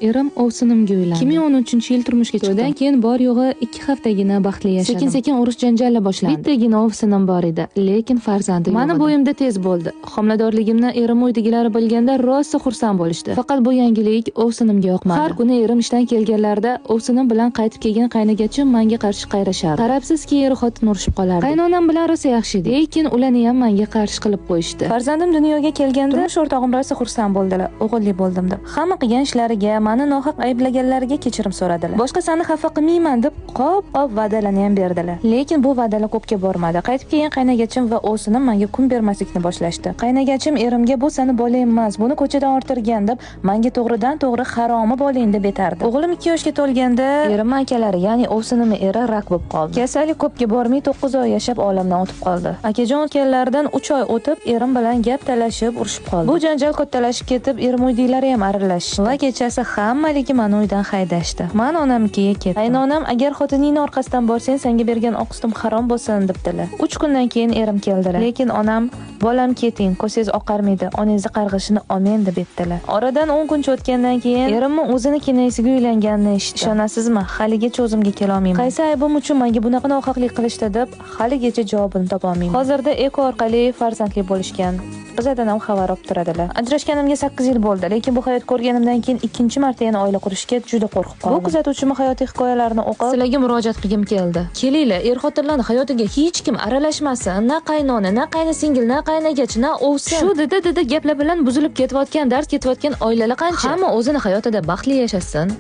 Erim ovsinimga uylandi. 2013-yil turmushga chiqdim. To'ydan keyin bor yo'g'i 2 haftagina baxtli yashadim. Sekin-sekin urush janjallar boshlandi. Bittagina ovsinim bor edi, lekin farzandi yo'q edi. Mani bo'yimda tez bo'ldi. Homiladorligimni erim uydagilari bilganda rosa xursand bo'lishdi. Faqat bu yangilik ovsinimga yoqmadi. Har kuni erim ishdan kelganlarida ovsinim bilan qaytib kelgan qaynagachim menga qarshi qayrashardi. Qarabsizki, er xotin urushib qolardi. Qaynonam bilan rosa yaxshi edi, lekin ularni ham menga qarshi qilib qo'yishdi. Farzandim dunyoga kelganda turmush o'rtog'im rosa xursand bo'ldilar. O'g'illi bo'ldim deb. Hamma qilgan ishlariga, mani nohaq ayblaganlariga kechirim so'radilar. Boshqasini xafa qilmayman deb qop-qop va'dalarni ham berdilar. Lekin bu va'dalar ko'pga bormadi. Qaytib kelgan qaynagachim va o'sinim menga kun bermaslikni boshlashdi. Qaynagachim erimga bu sani bola emas, buni ko'chadan orttirgan deb menga to'g'ridan-to'g'ri haromi bolang deb aytardi. O'g'lim 2 yoshga to'lganda erim akalari, ya'ni o'sinimi eri rak bo'lib qoldi. Kasallik ko'pga bormay 9 oy yashab olamdan o'tib qoldi. Akajon o'tganlaridan 3 oy o'tib erim bilan gap talashib, urushib qoldi. Bu janjal kattalashib ketib, erim uydilari ham aralashdi. Va kechasi hammaligi meni uydan haydashdi. Men onamnikiga ketdim. Qaynonam agar xotiningning orqasidan borsang, senga bergan oq sutim harom bo'lsin debdilar. 3 kundan keyin erim keldilar. Lekin onam bolam keting, ko'sangiz oqarmaydi, onangizni qarg'ishini olmen deb aytdilar. Oradan 10 kun o'tgandan keyin erimni o'zini kenaysiga uylanganini eshitdim. Ishonasizmi? Haligacha o'zimga kela olmayman. Qaysi aybim uchun menga bunaqa nohaqlik qilishdi deb haligacha javobini topa olmayman. Hozirda eko orqali farzandli bo'lishgan. Bizadan ham xabar olib turadilar. Ajrashganimga 8 yil bo'ldi, lekin bu hayot ko'rganimdan keyin ikkinchi marta yana oila qurishga juda qo'rqib qoldim. Bu kuzatuvchim hayotiy hikoyalarini o'qib, sizlarga murojaat qilgim keldi. Kelinglar, er-xotinlarning hayotiga hech kim aralashmasin. Na qaynona, na qaynsingil, na qaynagachi, na o'vsin. Shu dida gaplar bilan buzilib ketayotgan, dard ketayotgan oilalar qancha. Hamma o'zini hayotida baxtli yashasin.